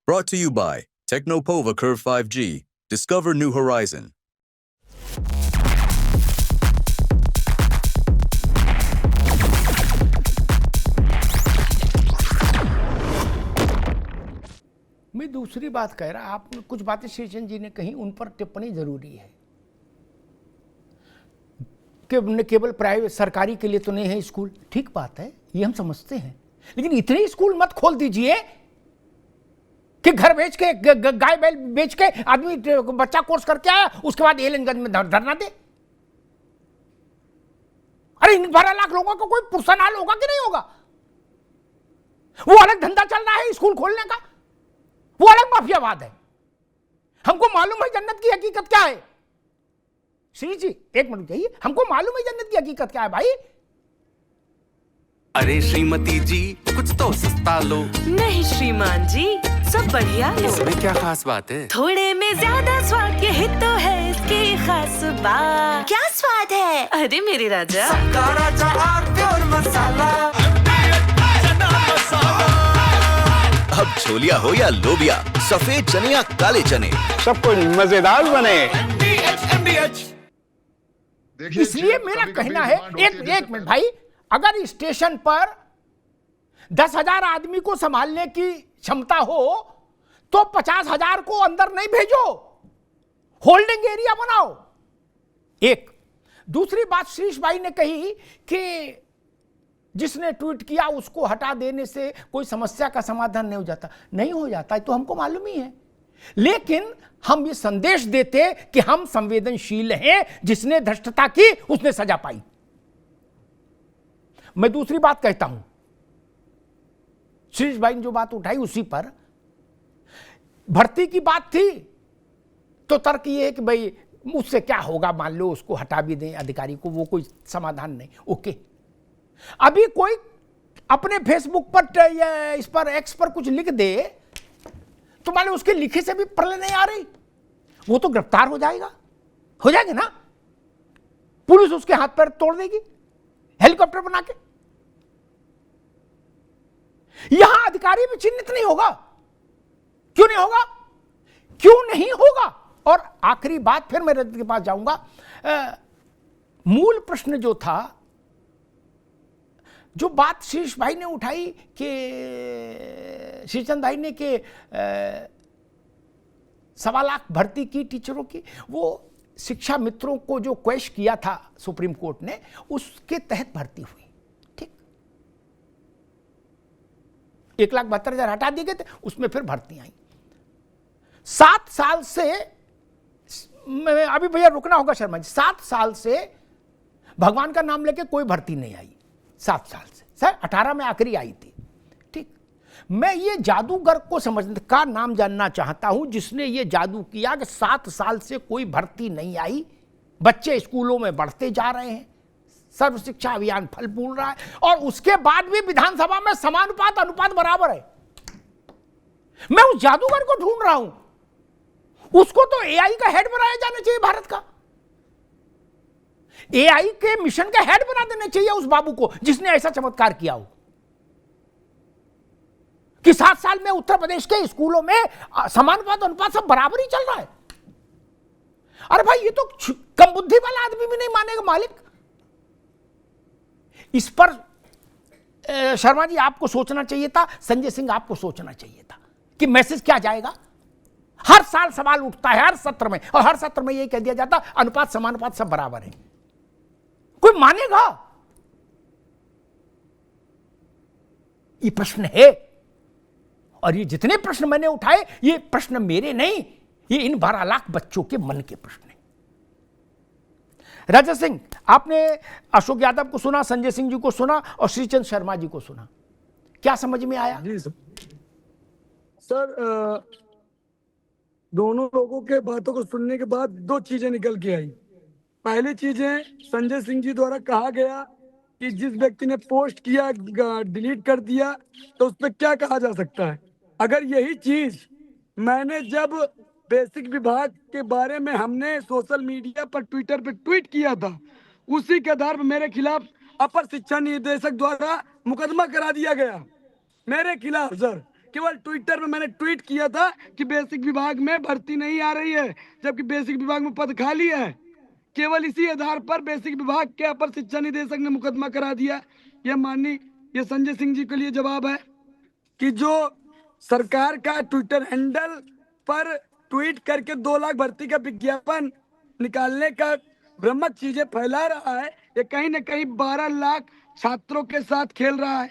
Brought to you by Technopova Curve 5G. Discover new horizon. मैं दूसरी बात कह रहा, आपने कुछ बातें शेषन जी ने कही, उन पर टिप्पणी जरूरी है कि केवल प्राइवेट सरकारी के लिए तो नहीं है स्कूल, ठीक बात है, ये हम समझते हैं, लेकिन इतने स्कूल मत खोल दीजिए कि घर बेच के गाय बैल बेच के आदमी बच्चा कोर्स करके आया, उसके बाद एलनगंज में धरना दे। अरे इन 12 लाख लोगों का कोई पुरसनाल होगा कि नहीं होगा? वो अलग धंधा चल रहा है स्कूल खोलने का, वो अलग माफियावाद है। हमको मालूम है जन्नत की हकीकत क्या है। श्री जी एक मिनट चाहिए, हमको मालूम है जन्नत की हकीकत क्या है भाई। अरे श्रीमती जी कुछ तो सस्ता लो। नहीं श्रीमान जी, सब बढ़िया लो। इसमें क्या खास बात है? थोड़े में ज्यादा स्वाद, यही तो है इसकी खास बात। क्या स्वाद है? अरे मेरे राजा, सबका राजा आरती और मसाला। अब छोलिया हो या लोबिया, सफेद चने या काले चने, सब कुछ मजेदार बने। इसलिए मेरा कहना है, एक मिनट भाई, अगर स्टेशन पर 10,000 आदमी को संभालने की क्षमता हो तो 50,000 को अंदर नहीं भेजो, होल्डिंग एरिया बनाओ। एक दूसरी बात श्रीश भाई ने कही कि जिसने ट्वीट किया उसको हटा देने से कोई समस्या का समाधान नहीं हो जाता। नहीं हो जाता है तो हमको मालूम ही है, लेकिन हम ये संदेश देते कि हम संवेदनशील हैं, जिसने धृष्टता की उसने सजा पाई। मैं दूसरी बात कहता हूं, श्रीश भाई ने जो बात उठाई उसी पर, भर्ती की बात थी तो तर्क ये है कि भाई मुझसे क्या होगा, मान लो उसको हटा भी दें अधिकारी को, वो कोई समाधान नहीं, ओके। अभी कोई अपने फेसबुक पर या इस पर एक्स पर कुछ लिख दे तो मान लो उसके लिखे से भी प्रलय नहीं आ रही, वो तो गिरफ्तार हो जाएगा ना, पुलिस उसके हाथ पैर तोड़ देगी हेलीकॉप्टर बना के। यहां अधिकारी भी चिन्हित नहीं होगा। क्यों नहीं होगा? और आखिरी बात, फिर मैं रजत के पास जाऊंगा। मूल प्रश्न जो था, जो बात शीर्ष भाई ने उठाई कि शीर्षचंद भाई ने कि 1.25 लाख भर्ती की टीचरों की, वो शिक्षा मित्रों को जो क्वेश किया था सुप्रीम कोर्ट ने, उसके तहत भर्ती हुई, ठीक। 1,72,000 हटा दिए गए थे, उसमें फिर भर्ती आई 7 साल से। अभी भैया रुकना होगा शर्मा जी, 7 साल से भगवान का नाम लेके कोई भर्ती नहीं आई, 7 साल से, सर 18 में आखिरी आई थी, ठीक। मैं ये जादूगर को समझने का नाम जानना चाहता हूं जिसने ये जादू किया कि 7 साल से कोई भर्ती नहीं आई, बच्चे स्कूलों में बढ़ते जा रहे हैं, सर्व शिक्षा अभियान फल फूल रहा है, और उसके बाद भी विधानसभा में समानुपात अनुपात बराबर है। मैं उस जादूगर को ढूंढ रहा हूं, उसको तो एआई का हेड बनाया जाना चाहिए भारत का, एआई के मिशन का हेड बना देना चाहिए उस बाबू को जिसने ऐसा चमत्कार किया हो कि 7 साल में उत्तर प्रदेश के स्कूलों में समानुपात अनुपात सब बराबर ही चल रहा है। अरे भाई ये तो कम बुद्धि वाला आदमी भी नहीं मानेगा मालिक। इस पर शर्मा जी आपको सोचना चाहिए था, संजय सिंह आपको सोचना चाहिए था कि मैसेज क्या जाएगा। हर साल सवाल उठता है हर सत्र में, और हर सत्र में यही कह दिया जाता अनुपात समानुपात सब बराबर है। कोई मानेगा? ये प्रश्न है, और ये जितने प्रश्न मैंने उठाए, ये प्रश्न मेरे नहीं, ये इन 12 लाख बच्चों के मन के प्रश्न हैं। राजा सिंह, आपने अशोक यादव को सुना, संजय सिंह जी को सुना और श्रीचंद शर्मा जी को सुना, क्या समझ में आया? जी सर, दोनों लोगों के बातों को सुनने के बाद 2 चीजें निकल के आई। पहली चीजें, संजय सिंह जी द्वारा कहा गया कि जिस व्यक्ति ने पोस्ट किया डिलीट कर दिया, तो उस पर क्या कहा जा सकता है। अगर यही चीज मैंने जब बेसिक विभाग के बारे में हमने सोशल मीडिया पर ट्विटर पे ट्वीट किया था, उसी के आधार पर मेरे खिलाफ अपर शिक्षा निदेशक द्वारा मुकदमा करा दिया गया मेरे खिलाफ सर, केवल ट्विटर में मैंने ट्वीट किया था कि बेसिक विभाग में भर्ती नहीं आ रही है, जबकि बेसिक विभाग में पद खाली है। केवल इसी आधार पर बेसिक विभाग के अपर शिक्षा निदेशक ने मुकदमा करा दिया। यह माननीय ये संजय सिंह जी के लिए जवाब है कि जो सरकार का ट्विटर हैंडल पर ट्वीट करके 2 लाख भर्ती का विज्ञापन निकालने का भ्रामक चीजें फैला रहा है, ये कहीं ना कहीं 12 लाख छात्रों के साथ खेल रहा है।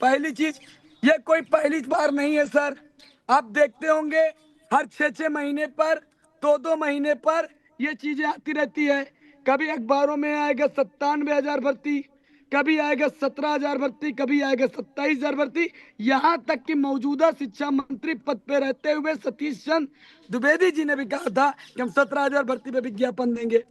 पहली चीज, ये कोई पहली बार नहीं है सर। आप देखते होंगे हर 6-6 महीने पर 2-2 महीने पर ये चीजें आती रहती है। कभी अखबारों में आएगा 97,000 भर्ती, कभी आएगा 17,000 भर्ती, कभी आएगा 27,000 भर्ती। यहाँ तक कि मौजूदा शिक्षा मंत्री पद पे रहते हुए सतीश चंद्र द्विवेदी जी ने भी कहा था कि हम 17,000 भर्ती पे विज्ञापन देंगे।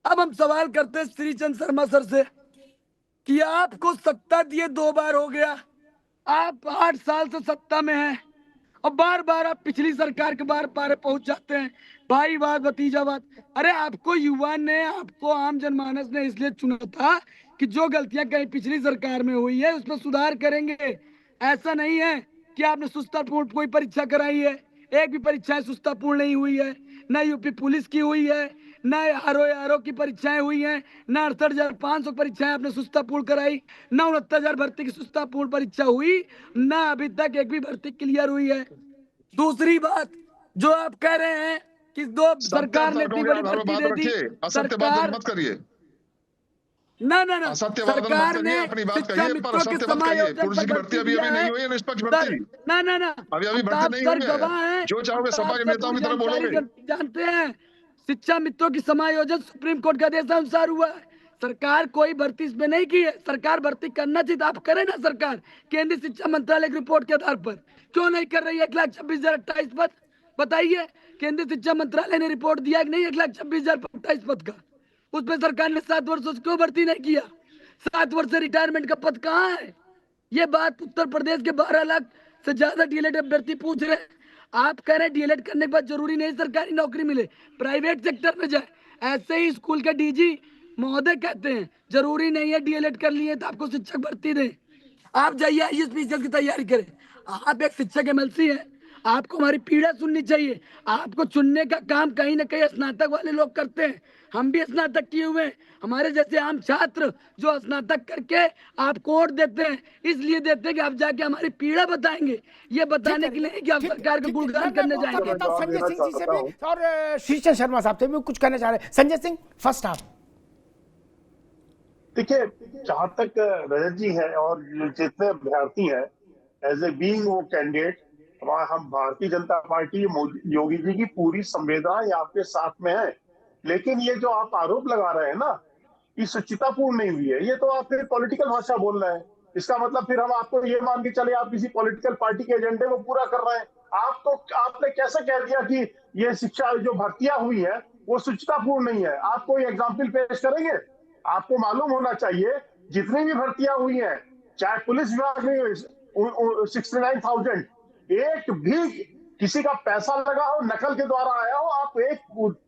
अब हम सवाल करते हैं श्रीचंद शर्मा सर से कि आपको सत्ता दिए 2 बार हो गया, आप 8 साल से सत्ता में हैं और बार बार आप पिछली सरकार के बार पारे पहुंच जाते हैं, भाईवाद भतीजावाद। अरे आपको युवा ने, आपको आम जनमानस ने इसलिए चुना था कि जो गलतियां कहीं पिछली सरकार में हुई है उसमें सुधार करेंगे। ऐसा नहीं है कि आपने सुस्तापूर्ण कोई परीक्षा कराई है, एक भी परीक्षाएं सुस्तापूर्ण नहीं हुई है। न यूपी पुलिस की हुई है, न आरओ की परीक्षाएं हुई हैं, न 68,500 परीक्षाएं आपने सुस्तापूर्ण कराई, न 69,000 भर्ती की सुस्तापूर्ण परीक्षा हुई, न अभी तक एक भी भर्ती क्लियर हुई है। दूसरी बात जो आप कह रहे हैं कि सरकार ने इतनी बड़ी भर्ती दे दी, सरकार मत करिए ना ना ना सरकार ने अपनी बात कहिए पर सत्य मत कहिए। पुलिस की भर्ती अभी नहीं हुई है, निष्पक्ष भर्ती ना ना ना अभी भर्ती नहीं हुई है। जो चाहोगे सपा के नेताओं की तरह बोलोगे। जानते हैं शिक्षा मित्रों की समायोजन सुप्रीम कोर्ट के आदेशानुसार हुआ है। सरकार कोई भर्ती इसमें नहीं की है। सरकार भर्ती करना चाहिए, आप करें ना। सरकार केंद्रीय शिक्षा मंत्रालय की रिपोर्ट के आधार पर क्यों नहीं कर रही है? 1,26,028 पद बताइए, केंद्रीय शिक्षा मंत्रालय ने रिपोर्ट दिया कि नहीं 1,26,028 पद का, उस पर सरकार ने 7 वर्षों से क्यों भर्ती नहीं किया? 7 वर्ष से रिटायरमेंट का पद कहाँ है? ये बात उत्तर प्रदेश के 12 लाख से ज्यादा डीएलएड अभ्यर्थी पूछ रहे हैं। आप कह रहे हैं डीएलएड करने के बाद जरूरी नहीं सरकारी नौकरी मिले, प्राइवेट सेक्टर में जाए। ऐसे ही स्कूल के डीजी महोदय कहते हैं जरूरी नहीं है डीएलएड कर लिए तो आपको शिक्षक भर्ती दें। आप जाइए आईएएस की तैयारी करें। आप एक शिक्षक एमएलसी हैं, आपको हमारी पीड़ा सुननी चाहिए। आपको चुनने का काम कहीं ना कहीं स्नातक वाले लोग करते हैं। हम भी स्नातक किए हुए हैं। हमारे जैसे आम छात्र जो स्नातक करके आपको वोट देते हैं, इसलिए देते हैं कि आप जाके हमारी पीड़ा बताएंगे, ये बताने के लिए कि आप सरकार का गुणगान करने जाएंगे। संजय सिंह जी से भी और श्रीचंद शर्मा साहब से भी कुछ कहना चाह रहे हैं। संजय सिंह, फर्स्ट आप। देखिए, जहां तक रजत जी है और जितने अभ्यर्थी हैं एज ए बीइंग वो कैंडिडेट, हम भारतीय जनता पार्टी योगी जी की पूरी संवेदना यहाँ आपके साथ में है। लेकिन ये जो आप आरोप लगा रहे हैं ना, ये सच्चितापूर्ण नहीं हुई है। ये तो आप फिर पॉलिटिकल भाषा बोल रहे हैं। इसका मतलब फिर हम आपको ये मान के चले आप किसी पॉलिटिकल पार्टी के एजेंडे को पूरा कर रहे हैं। आपने कैसे कह दिया कि ये शिक्षा जो भर्तियां हुई है वो सच्चितापूर्ण नहीं है? आप कोई एग्जाम्पल पेश करेंगे? आपको मालूम होना चाहिए जितनी भी भर्तियां हुई हैं, चाहे पुलिस विभाग में 69,000, एक भी किसी का पैसा लगा हो, नकल के द्वारा आया हो, आप एक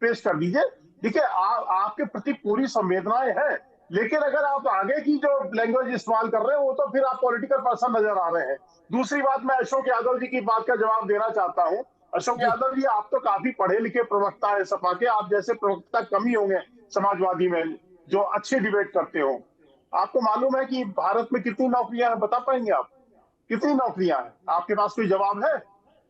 पेश कर दीजिए। देखिए, आपके प्रति पूरी संवेदनाएं हैं, लेकिन अगर आप आगे की जो लैंग्वेज इस्तेमाल कर रहे हैं वो तो फिर आप पॉलिटिकल पर्सन नजर आ रहे हैं। दूसरी बात, मैं अशोक यादव जी की बात का जवाब देना चाहता हूं। अशोक यादव जी, आप तो काफी पढ़े लिखे प्रवक्ता है सपा के, आप जैसे प्रवक्ता कम ही होंगे समाजवादी में जो अच्छे डिबेट करते हो। आपको मालूम है कि भारत में कितनी नौकरियां हैं? बता पाएंगे आप कितनी नौकरियां हैं? आपके पास कोई जवाब है?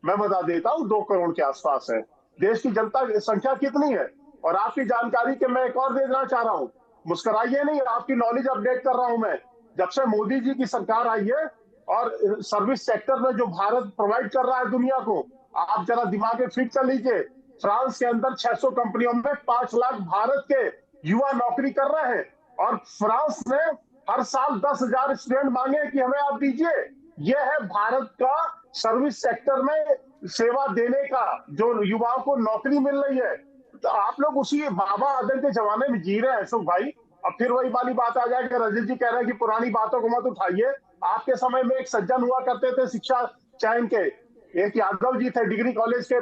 मैं बता देता हूं, 2 करोड़ के आसपास है। देश की जनता की संख्या कितनी है? और आपकी जानकारी के मैं एक और दे देना चाह रहा हूं, मुस्कुराइए नहीं, आपकी नॉलेज अपडेट कर रहा हूं मैं। जब से मोदी जी की सरकार आई है और सर्विस सेक्टर में जो भारत प्रोवाइड कर रहा है दुनिया को, आप जरा दिमाग में फिट कर लीजिए। फ्रांस के अंदर 600 कंपनियों में 5 लाख भारत के युवा नौकरी कर रहे हैं और फ्रांस ने हर साल 10,000 स्टूडेंट मांगे कि हमें आप दीजिए। यह है भारत का सर्विस सेक्टर में सेवा देने का, जो युवाओं को नौकरी मिल रही है। तो आप लोग उसी बाबा आदम के जमाने में जी रहे हैं अशोक भाई। अब फिर वही वाली बात आ जाए कि रजत जी कह रहे हैं कि पुरानी बातों को मत उठाइए। आपके समय में एक सज्जन हुआ करते थे शिक्षा चयन के, एक यादव जी थे, डिग्री कॉलेज के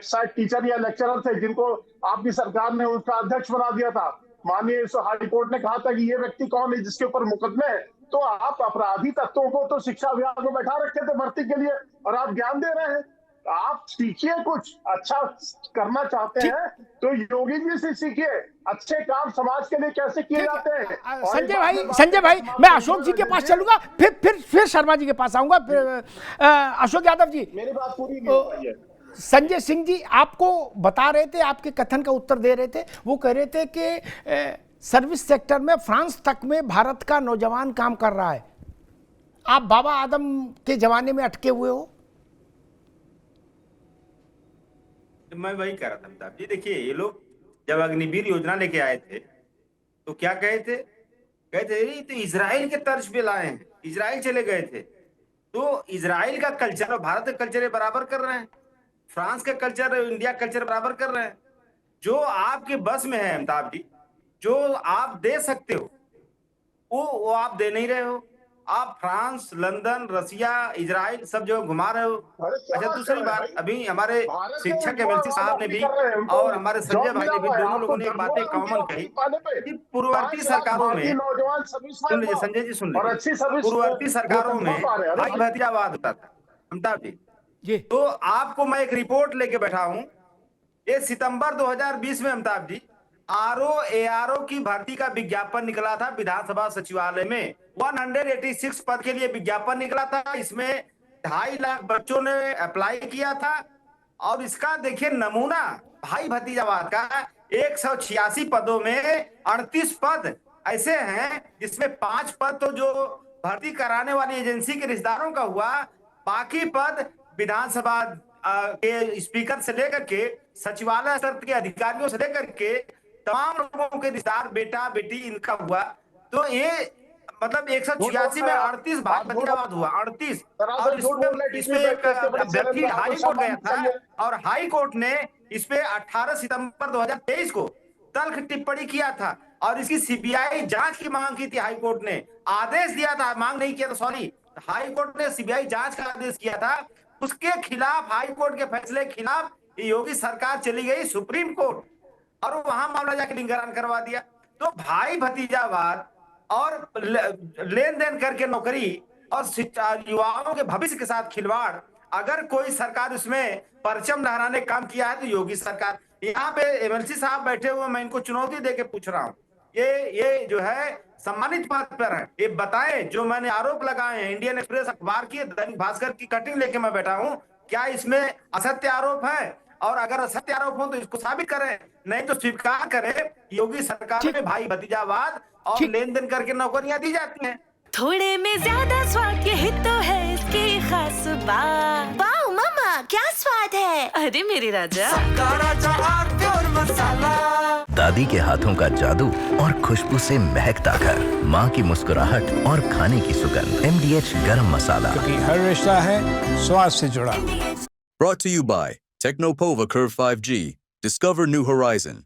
शायद टीचर या लेक्चरर थे, जिनको आपकी सरकार ने उनका अध्यक्ष बना दिया था। माननीय हाई कोर्ट ने कहा था कि ये व्यक्ति कौन है जिसके ऊपर मुकदमे है, तो आप अपराधी तत्वों को तो शिक्षा विभाग में बैठा रखे थे भर्ती के लिए, और आप ज्ञान दे रहे हैं। आप सीखिए, कुछ अच्छा करना चाहते हैं तो योगी जी से सीखिए, अच्छे काम समाज के लिए कैसे किए जाते हैं। और संजय भाई मैं अशोक जी के पास चलूंगा, फिर शर्मा जी के पास आऊंगा, फिर अशोक यादव जी। मेरी बात पूरी नहीं हो पाई है। संजय सिंह जी आपको बता रहे थे, आपके कथन का उत्तर दे रहे थे, वो कह रहे थे कि सर्विस सेक्टर में फ्रांस तक में भारत का नौजवान काम कर रहा है। आप बाबा आदम के जमाने में अटके हुए हो। मैं वही कह रहा था अमिताभ जी, देखिए ये लोग जब अग्निवीर योजना लेके आए थे तो क्या कहे थे, ये तो इजराइल के तर्ज पे लाए हैं, इजराइल चले गए थे। तो इजराइल का कल्चर और भारत का कल्चर बराबर कर रहे हैं, फ्रांस का कल्चर और इंडिया कल्चर बराबर कर रहे हैं। जो आपके बस में है अमिताभ जी, जो आप दे सकते हो वो आप दे नहीं रहे हो। आप फ्रांस, लंदन, रसिया, इजराइल सब जो घुमा रहे हो। अच्छा, दूसरी बात, अभी हमारे शिक्षक एमएलसी साहब ने भी और हमारे संजय भाई ने भी, दोनों लोगों ने एक बातें कॉमन कही कि पूर्ववर्ती सरकारों में, सुन लीजिए संजय जी, सुन लीजिए, पूर्ववर्ती सरकारों में भाई भतीजावाद होता था अमिताभ जी। तो आपको मैं एक रिपोर्ट लेके बैठा हूं, ये सितंबर 2020 में अमिताभ जी ARO की भर्ती का विज्ञापन निकला था विधानसभा सचिवालय में। 186 पद के लिए विज्ञापन निकला था, इसमें 2.5 लाख बच्चों ने अप्लाई किया था। और इसका देखिए नमूना भाई भतीजावाद का, 186 पदों में 38 पद ऐसे हैं जिसमें 5 पद तो जो भर्ती कराने वाली एजेंसी के रिश्तेदारों का हुआ, बाकी पद विधानसभा के स्पीकर से लेकर के सचिवालय स्तर के अधिकारियों से लेकर के तमाम लोगों के रिश्तेदार, बेटा बेटी इनका हुआ। तो ये मतलब 186 में 38 भाई भतीजावाद हुआ, 38। और इसमें एक अभ्यर्थी हाई कोर्ट गया था और हाई कोर्ट ने इस पे 18 सितंबर 2023 को तल्ख टिप्पणी किया था और इसकी सीबीआई जांच की मांग की थी। हाई कोर्ट ने आदेश दिया था, मांग नहीं किया था, सॉरी, हाई कोर्ट ने सीबीआई जांच का आदेश किया था। उसके खिलाफ, हाई कोर्ट के फैसले के खिलाफ योगी सरकार चली गई सुप्रीम कोर्ट और वहां मामला जाके निगरान करवा दिया। तो भाई भतीजावाद और लेन देन करके नौकरी और युवाओं के भविष्य के साथ खिलवाड़, अगर कोई सरकार उसमें परचम लहराने काम किया है तो योगी सरकार। यहाँ पे एमएलसी साहब बैठे हुए, मैं इनको चुनौती देके पूछ रहा हूँ, ये जो है सम्मानित पद पर है, ये बताएं जो मैंने आरोप लगाए हैं। इंडियन एक्सप्रेस अखबार की, दैनिक भास्कर की कटिंग लेके मैं बैठा हूँ, क्या इसमें असत्य आरोप है? और अगर असत्य आरोप हो तो इसको साबित करें, नहीं तो स्वीकार करें योगी सरकार में भाई भतीजावाद और लेन देन करके नौकरियां दी जाती हैं। थोड़े में ज्यादा स्वाद, यही तो है इसकी खास बात। वाह मामा, क्या स्वाद है! अरे मेरे राजा, दादी के हाथों का जादू और खुशबू से महकता घर, माँ की मुस्कुराहट और खाने की सुगंध। MDH गरम मसाला, क्योंकि हर रिश्ता है स्वाद से जुड़ा। Brought to you by Technopova Curve 5G. Discover new horizon.